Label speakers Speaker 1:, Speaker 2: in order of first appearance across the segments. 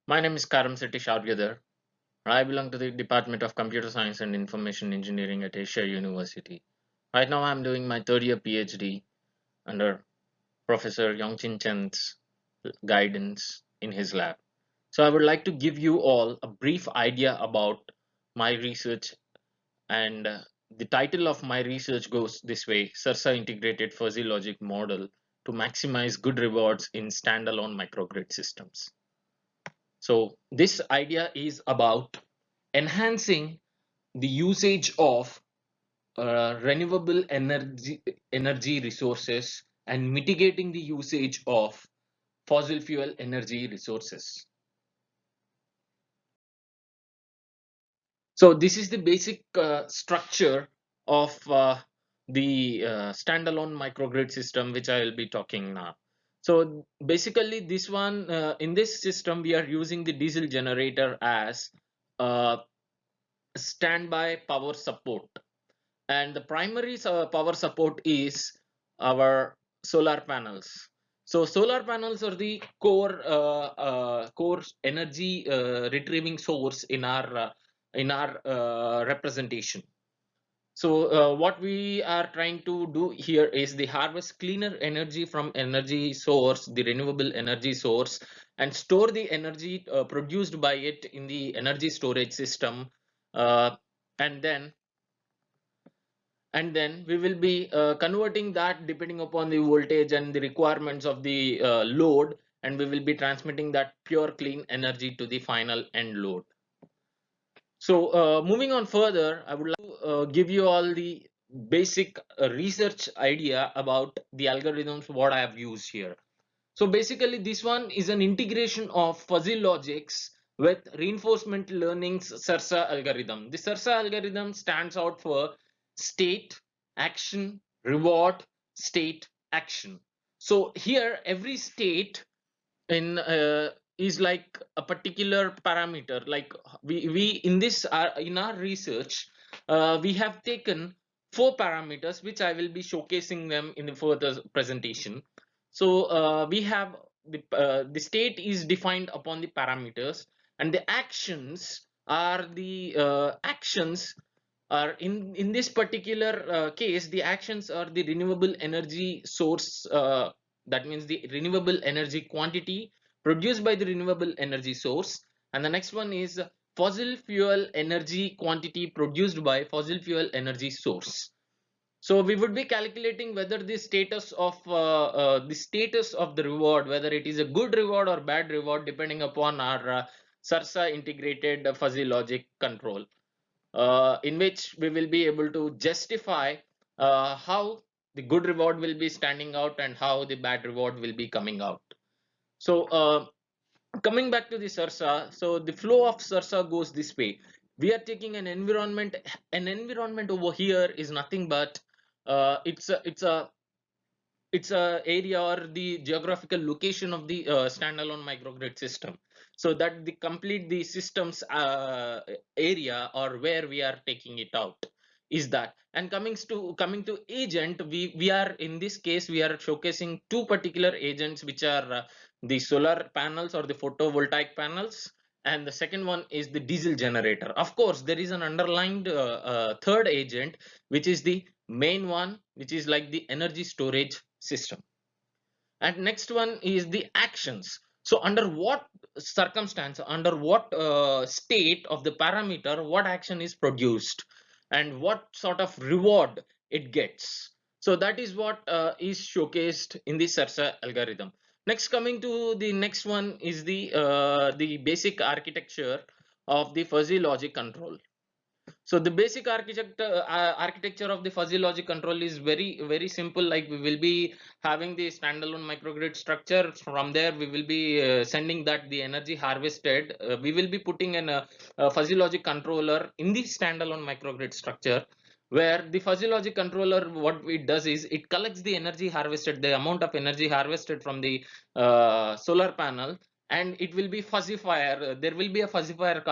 Speaker 1: My name is Karam Setish Argadar. I belong to the Department of Computer Science and Information Engineering at Asia University. Right now, I'm doing my third year PhD under Professor Yongchin Chen's guidance in his lab. So, I would like to give you all a brief idea about my research, and the title of my research goes this way: Sarsa Integrated Fuzzy Logic Model to Maximize Good Rewards in Standalone Microgrid Systems. So this idea is about enhancing the usage of renewable energy resources and mitigating the usage of fossil fuel energy resources. So this is the basic structure of the standalone microgrid system, which I will be talking now. So basically, this one in this system, we are using the diesel generator as uh, standby power support, and the primary power support is our solar panels. So solar panels are the core energy retrieving source in our representation. So what we are trying to do here is the harvest cleaner energy from energy source, the renewable energy source, and store the energy produced by it in the energy storage system, uh, and then we will be converting that depending upon the voltage and the requirements of the load, and we will be transmitting that pure clean energy to the final end load. So moving on further, I would like to give you all the basic research idea about the algorithms what I have used here. So basically this one is an integration of fuzzy logics with reinforcement learning's Sarsa algorithm. The Sarsa algorithm stands out for state, action, reward, state, action. So here every state in is like a particular parameter. Like we in this in our research, we have taken four parameters which I will be showcasing them in the further presentation. So we have the state is defined upon the parameters, and the actions are the actions are in this particular case, the actions are the renewable energy source, that means the renewable energy quantity produced by the renewable energy source, and the next one is fossil fuel energy quantity produced by fossil fuel energy source. So we would be calculating whether the status of the reward, whether it is a good reward or bad reward, depending upon our Sarsa integrated fuzzy logic control, in which we will be able to justify how the good reward will be standing out and how the bad reward will be coming out. So coming back to the Sarsa, so the flow of Sarsa goes this way. We are taking an environment. An environment over here is nothing but it's a area or the geographical location of the standalone microgrid system, so that the complete the system's area or where we are taking it out is that. And coming to agent, we are in this case we are showcasing two particular agents, which are the solar panels or the photovoltaic panels, and the second one is the diesel generator. Of course there is an underlined third agent, which is the main one, which is like the energy storage system. And next one is the actions. So under what circumstance, under what state of the parameter, what action is produced and what sort of reward it gets. So that is what is showcased in the Sarsa algorithm. Next, coming to the next one is the basic architecture of the fuzzy logic control. So the basic architecture of the fuzzy logic control is very simple. Like we will be having the standalone microgrid structure. From there we will be sending that the energy harvested. We will be putting in a fuzzy logic controller in the standalone microgrid structure, where the fuzzy logic controller, what it does is it collects the energy harvested, the amount of energy harvested from the solar panel, and it will be fuzzifier. There will be a fuzzifier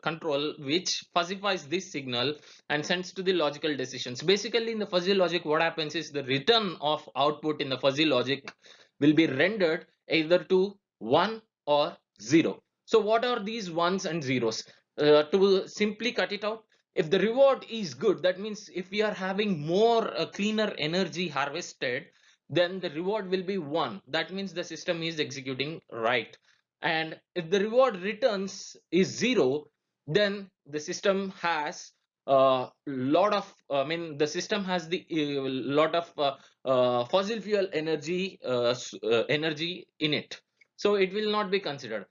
Speaker 1: control which fuzzifies this signal and sends to the logical decisions. Basically in the fuzzy logic, what happens is the return of output in the fuzzy logic will be rendered either to 1 or 0. So what are these ones and zeros? To simply cut it out, if the reward is good, that means if we are having more cleaner energy harvested, then the reward will be 1. That means the system is executing right. And if the reward returns is 0, then the system has a lot of, I mean, the system has the lot of fossil fuel energy energy in it, so it will not be considered.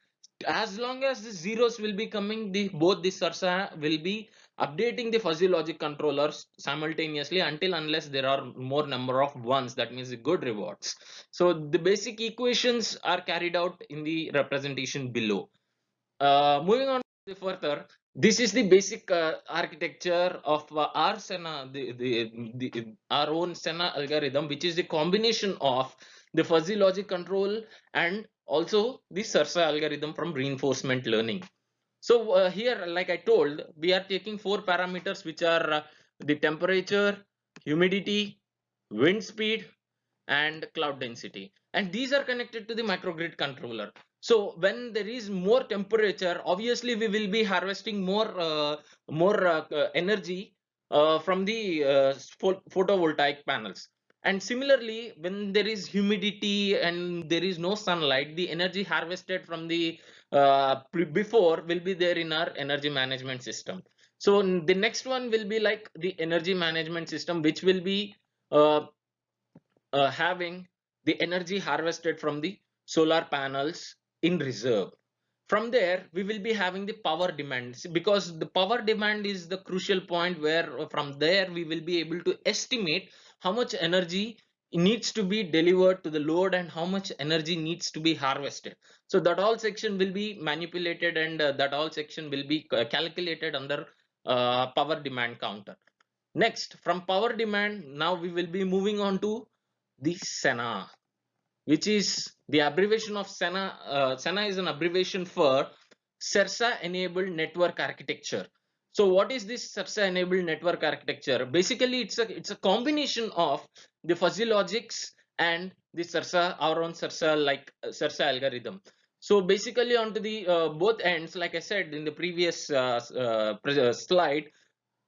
Speaker 1: As long as the zeros will be coming, the both the Sarsa will be updating the fuzzy logic controllers simultaneously until unless there are more number of ones, that means the good rewards. So the basic equations are carried out in the representation below. Moving on further, this is the basic architecture of our Sena, our own Sena algorithm, which is the combination of the fuzzy logic control and also the Sarsa algorithm from reinforcement learning. So here, like I told, we are taking 4 parameters, which are the temperature, humidity, wind speed, and cloud density, and these are connected to the microgrid controller. So when there is more temperature, obviously we will be harvesting more energy from the photovoltaic panels. And similarly, when there is humidity and there is no sunlight, the energy harvested from the before will be there in our energy management system. So the next one will be like the energy management system, which will be uh, having the energy harvested from the solar panels in reserve. From there, we will be having the power demand, because the power demand is the crucial point where from there we will be able to estimate how much energy needs to be delivered to the load and how much energy needs to be harvested. So that all section will be manipulated, and that all section will be calculated under power demand counter. Next, from power demand, now we will be moving on to the Sena, which is the abbreviation of Sena. Sena is an abbreviation for Sarsa enabled network architecture. So what is this Sarsa enabled network architecture? Basically, it's a combination of the fuzzy logics and the Sarsa, our own Sarsa, like Sarsa algorithm. So basically, onto the both ends, like I said in the previous slide,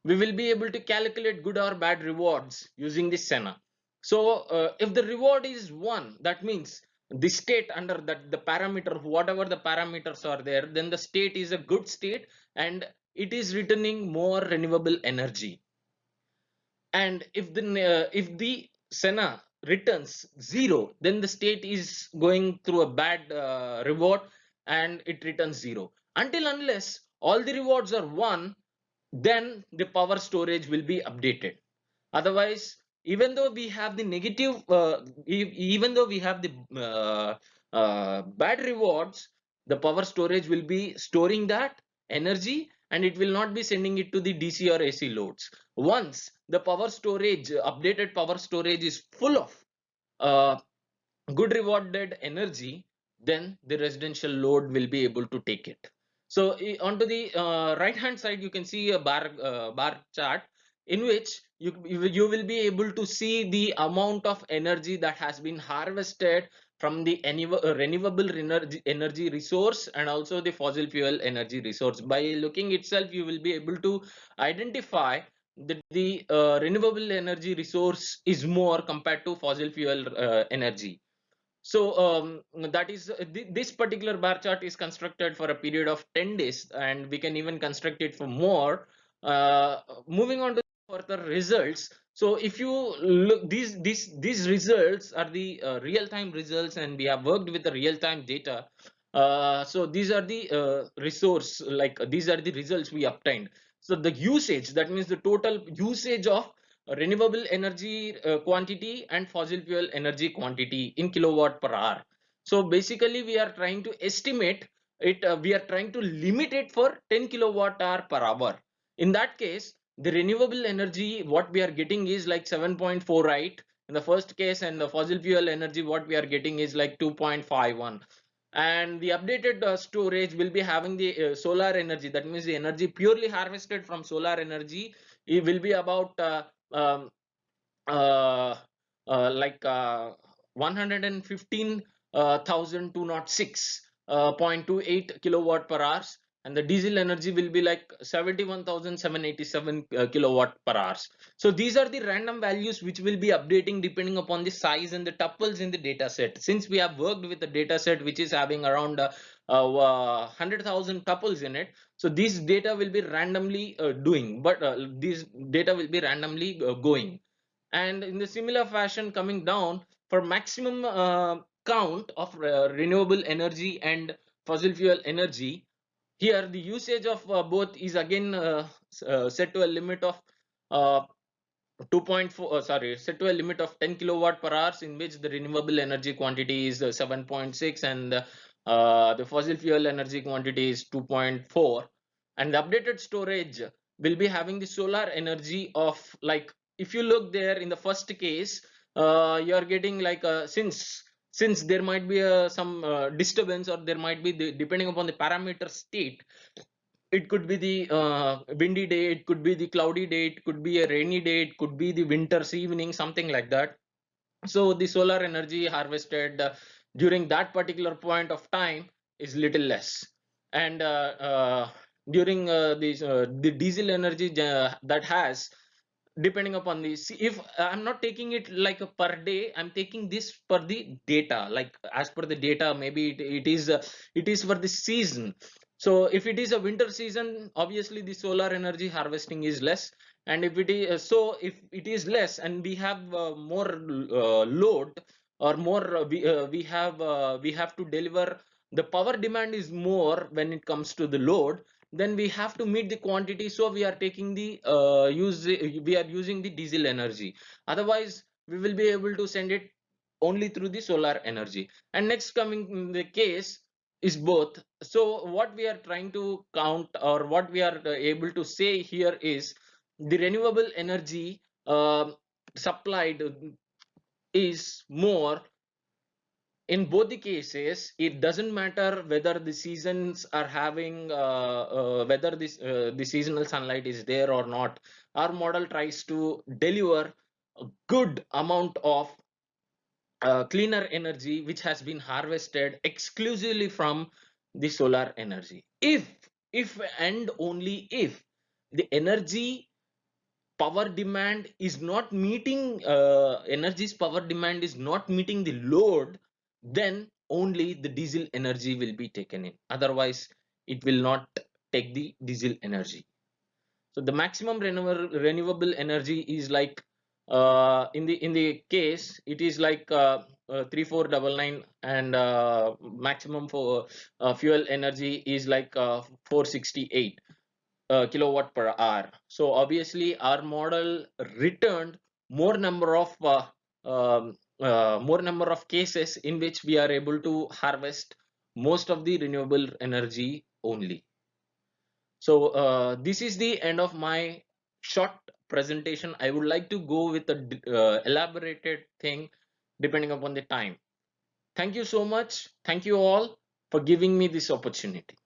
Speaker 1: we will be able to calculate good or bad rewards using this Sena. So if the reward is 1, that means the state under that the parameter, whatever the parameters are there, then the state is a good state and it is returning more renewable energy. And if the Sena returns 0, then the state is going through a bad reward and it returns 0. Until unless all the rewards are 1, then the power storage will be updated. Otherwise, even though we have the negative even though we have the bad rewards, the power storage will be storing that energy and it will not be sending it to the DC or AC loads. Once the power storage, updated power storage, is full of uh, good rewarded energy, then the residential load will be able to take it. So onto the right hand side, you can see a bar chart in which you will be able to see the amount of energy that has been harvested from the renewable energy resource and also the fossil fuel energy resource. By looking itself, you will be able to identify that the renewable energy resource is more compared to fossil fuel energy. So that is this particular bar chart is constructed for a period of 10 days, and we can even construct it for more. Moving on to further results. So if you look, these results are the real-time results, and we have worked with the real-time data. So these are the resource, like these are the results we obtained. So the usage, that means the total usage of renewable energy quantity and fossil fuel energy quantity in kilowatt per hour. So basically we are trying to estimate it, we are trying to limit it for 10 kilowatt hour per hour. In that case, the renewable energy what we are getting is like 7.4, right, in the first case, and the fossil fuel energy what we are getting is like 2.51. And the updated storage will be having the solar energy, that means the energy purely harvested from solar energy. It will be about um, uh, like 115,206. 0.28 kilowatt per hours, and the diesel energy will be like 71,787 kilowatt per hours. So these are the random values which will be updating depending upon the size and the tuples in the data set. Since we have worked with a data set which is having around 100,000 tuples in it, so this data will be randomly this data will be randomly going. And in the similar fashion, coming down for maximum count of renewable energy and fossil fuel energy, here the usage of both is again set to a limit of uh, 2.4 set to a limit of 10 kilowatt per hours, in which the renewable energy quantity is 7.6, and the fossil fuel energy quantity is 2.4. And the updated storage will be having the solar energy of, like, if you look there in the first case, you are getting like since there might be some disturbance, or there might be depending upon the parameter state, it could be the windy day, it could be the cloudy day, it could be a rainy day, it could be the winter's evening, something like that. So the solar energy harvested during that particular point of time is little less. And during the diesel energy that has, depending upon this, if I'm not taking it like a per day, I'm taking this per the data, like as per the data, maybe it is for the season. So if it is a winter season, obviously the solar energy harvesting is less. And if it is if it is less and we have more load, or more we have to deliver, the power demand is more when it comes to the load, then we have to meet the quantity, so we are taking the we are using the diesel energy. Otherwise we will be able to send it only through the solar energy. And next coming the case is both. So what we are trying to count, or what we are able to say here is the renewable energy supplied is more in both the cases. It doesn't matter whether the seasons are having whether the seasonal sunlight is there or not. Our model tries to deliver a good amount of cleaner energy which has been harvested exclusively from the solar energy. If and only if the energy power demand is not meeting energy's power demand is not meeting the load, then only the diesel energy will be taken in. Otherwise it will not take the diesel energy. So the maximum renewable energy is like in the case it is like 3499, and maximum for fuel energy is like 468 kilowatt per hour. So obviously our model returned more number of more number of cases in which we are able to harvest most of the renewable energy only. So this is the end of my short presentation. I would like to go with a elaborated thing depending upon the time. Thank you so much. Thank you all for giving me this opportunity.